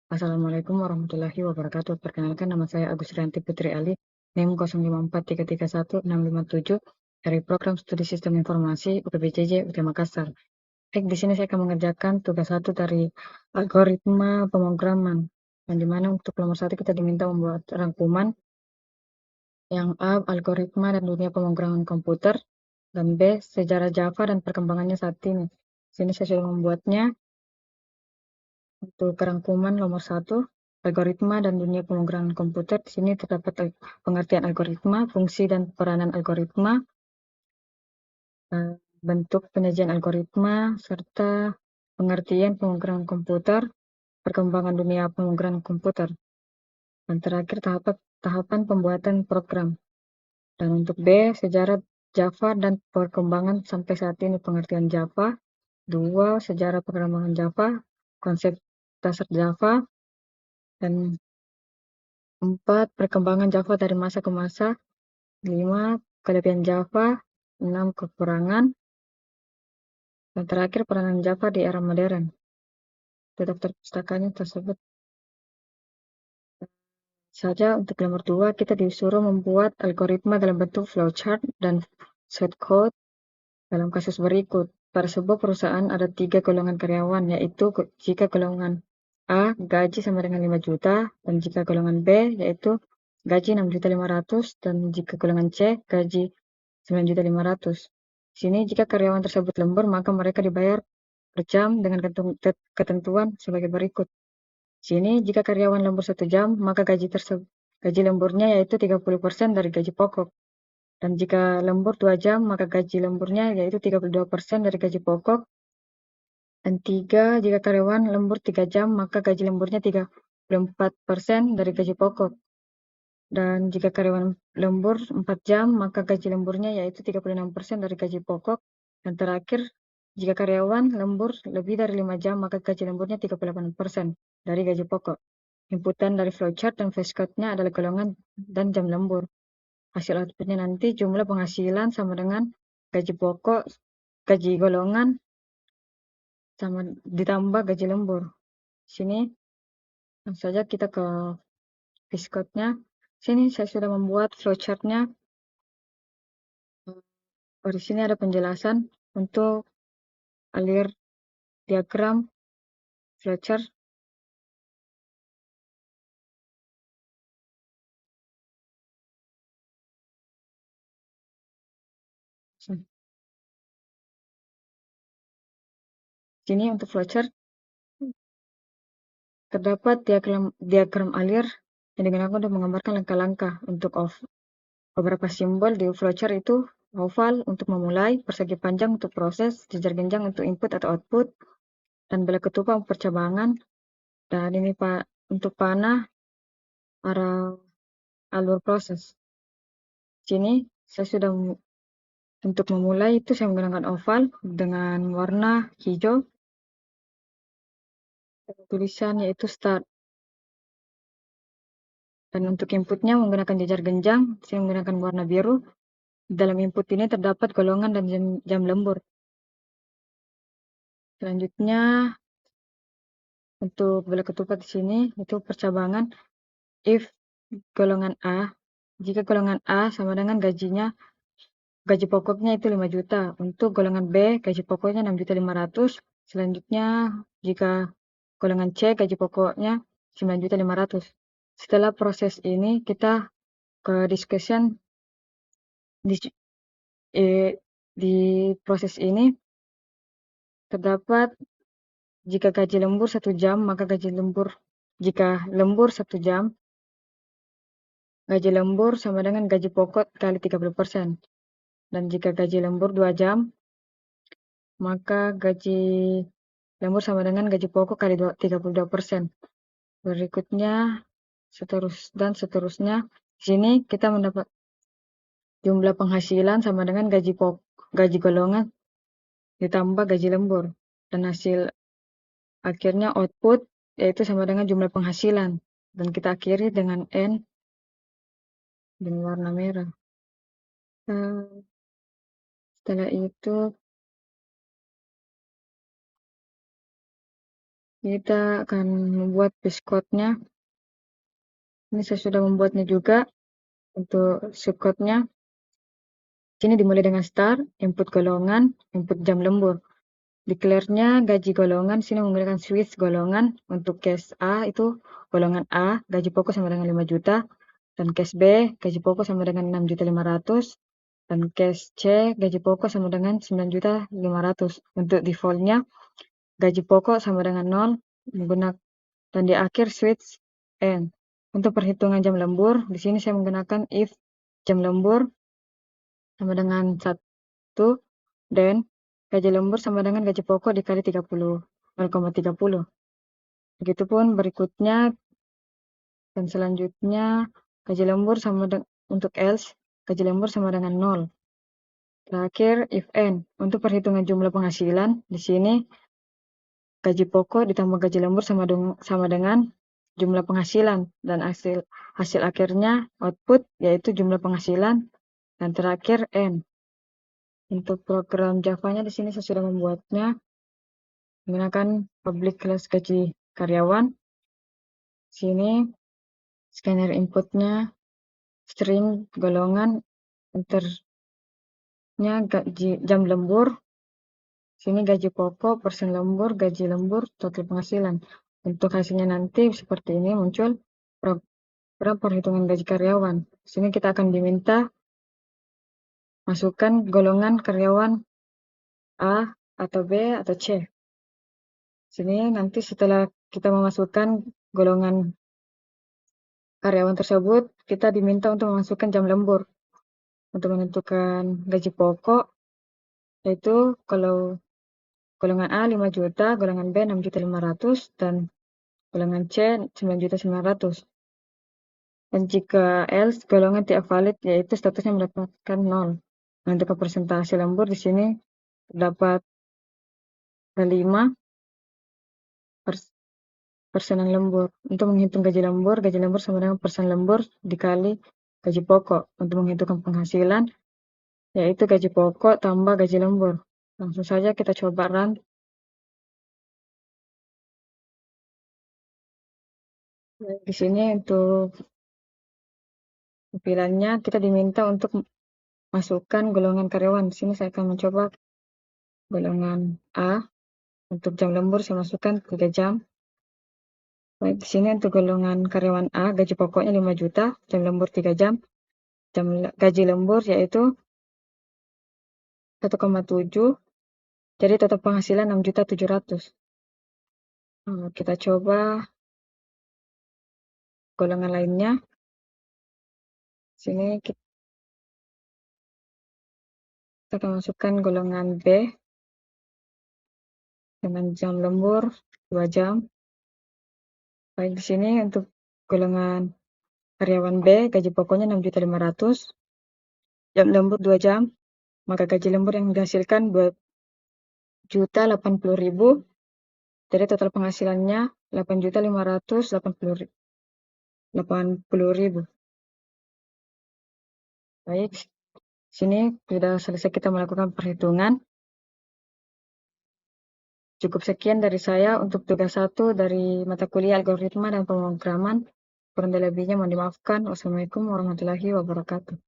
Assalamualaikum warahmatullahi wabarakatuh. Perkenalkan, nama saya Agus Rianti Putri Ali, NIM 05433167 dari Program Studi Sistem Informasi UPBJJ UT Makassar. Baik, di sini saya akan mengerjakan tugas 1 dari algoritma pemrograman. Yang dimana untuk nomor 1 kita diminta membuat rangkuman. Yang A, algoritma dan dunia pemrograman komputer. Dan B, sejarah Java dan perkembangannya saat ini. Sini saya sudah membuatnya. Untuk rangkuman nomor 1, algoritma dan dunia pemrograman komputer. Di sini terdapat pengertian algoritma, fungsi dan peranan algoritma, bentuk penyajian algoritma, serta pengertian pemrograman komputer, perkembangan dunia pemrograman komputer. Dan terakhir tahapan pembuatan program. Dan untuk B, sejarah Java dan perkembangan sampai saat ini, pengertian Java. 2, sejarah perkembangan Java, konsep dasar Java. Dan 4, perkembangan Java dari masa ke masa. 5, kelebihan Java. 6, kekurangan. Dan terakhir, peranan Java di era modern. Di daftar pustakanya tersebut saja. Untuk nomor 2, kita disuruh membuat algoritma dalam bentuk flowchart dan shortcode dalam kasus berikut. Pada sebuah perusahaan ada 3 golongan karyawan, yaitu jika golongan A, gaji sama dengan 5 juta, dan jika golongan B, yaitu gaji 6.500.000, dan jika golongan C, gaji 9.500.000. Sini jika karyawan tersebut lembur, maka mereka dibayar per jam dengan ketentuan sebagai berikut. Sini jika karyawan lembur 1 jam, maka gaji lemburnya yaitu 30% dari gaji pokok. Dan jika lembur 2 jam, maka gaji lemburnya yaitu 32% dari gaji pokok. Dan 3, jika karyawan lembur 3 jam, maka gaji lemburnya 34% dari gaji pokok. Dan jika karyawan lembur 4 jam, maka gaji lemburnya yaitu 36% dari gaji pokok. Dan terakhir, jika karyawan lembur lebih dari 5 jam, maka gaji lemburnya 38% dari gaji pokok. Inputan dari flowchart dan flashcode-nya adalah golongan dan jam lembur. Hasil outputnya nanti jumlah penghasilan sama dengan gaji pokok, gaji golongan, sama ditambah gaji lembur. Sini langsung saja kita ke flashcode-nya. Sini saya sudah membuat flowchart-nya. Di sini ada penjelasan untuk alir diagram flowchart. Sini untuk flowchart terdapat diagram alir yang digunakan untuk menggambarkan langkah-langkah. Untuk beberapa simbol di flowchart itu oval untuk memulai, persegi panjang untuk proses, jejer genjang untuk input atau output, dan bela ketupat untuk percabangan. Dan ini untuk panah arah alur proses. Sini saya sudah untuk memulai itu saya menggunakan oval dengan warna hijau. Tulisan yaitu start. Dan untuk inputnya menggunakan jejer genjang, saya menggunakan warna biru. Dalam input ini terdapat golongan dan jam lembur. Selanjutnya untuk bela ketupat di sini itu percabangan. If golongan A, jika golongan A sama dengan gaji pokoknya itu 5 juta. Untuk golongan B, gaji pokoknya 6.500.000. Selanjutnya jika golongan C, gaji pokoknya 9.500.000. Setelah proses ini kita ke discussion. Di proses ini terdapat jika gaji lembur 1 jam, maka jika lembur 1 jam, gaji lembur sama dengan gaji pokok kali 30%. Dan jika gaji lembur 2 jam, maka gaji lembur sama dengan gaji pokok kali 32%. Berikutnya seterusnya. Di sini kita mendapat jumlah penghasilan sama dengan gaji golongan ditambah gaji lembur. Dan hasil akhirnya output yaitu sama dengan jumlah penghasilan. Dan kita akhiri dengan N dengan warna merah. Setelah itu Kita akan membuat piskotnya. Ini saya sudah membuatnya juga untuk subcode-nya. Sini dimulai dengan start, input golongan, input jam lembur. Declare-nya gaji golongan, sini menggunakan switch golongan. Untuk case A itu golongan A, gaji pokok sama dengan 5 juta. Dan case B, gaji pokok sama dengan 6.500.000. Dan case C, gaji pokok sama dengan 9.500.000. Untuk default-nya, gaji pokok sama dengan 0, menggunakan dan di akhir switch N. Untuk perhitungan jam lembur, di sini saya menggunakan if jam lembur sama dengan 1 dan gaji lembur sama dengan gaji pokok dikali 0,30. Begitupun berikutnya dan selanjutnya gaji lembur sama untuk else gaji lembur sama dengan 0. Terakhir if n. Untuk perhitungan jumlah penghasilan di sini gaji pokok ditambah gaji lembur sama dengan jumlah penghasilan dan hasil akhirnya output yaitu jumlah penghasilan dan terakhir n. Untuk program Java-nya di sini saya sudah membuatnya menggunakan public class gaji karyawan. Sini scanner inputnya string golongan enternya gaji jam lembur. Sini gaji pokok, persen lembur, gaji lembur, total penghasilan. Untuk hasilnya nanti seperti ini muncul program perhitungan gaji karyawan. Sini kita akan diminta masukkan golongan karyawan A atau B atau C. Sini nanti setelah kita memasukkan golongan karyawan tersebut, kita diminta untuk memasukkan jam lembur. Untuk menentukan gaji pokok, yaitu kalau golongan A 5 juta, golongan B 6.500.000, dan golongan C 9.900.000. Dan jika else, golongan tidak valid, yaitu statusnya mendapatkan 0. Menentukan persentase lembur di sini terdapat 5 persenan lembur. Untuk menghitung gaji lembur sama dengan persen lembur dikali gaji pokok. Untuk menghitungkan penghasilan, yaitu gaji pokok tambah gaji lembur. Langsung saja kita coba run. Di sini untuk tampilannya kita diminta untuk masukkan golongan karyawan. Di sini saya akan mencoba golongan A. Untuk jam lembur saya masukkan 3 jam. Baik, di sini untuk golongan karyawan A, gaji pokoknya 5 juta, jam lembur 3 jam. Gaji lembur yaitu 1,7. Jadi total penghasilan 6.700.000. Kita coba golongan lainnya. Sini kita akan masukkan golongan B dengan jam lembur 2 jam. Baik, di sini untuk golongan karyawan B, gaji pokoknya 6.500.000, jam lembur 2 jam, maka gaji lembur yang dihasilkan 2.080.000. Jadi total penghasilannya 8.580.000. Baik, sini sudah selesai kita melakukan perhitungan. Cukup sekian dari saya untuk tugas 1 dari mata kuliah algoritma dan pemrograman. Kurang lebihnya mohon dimaafkan. Wassalamualaikum warahmatullahi wabarakatuh.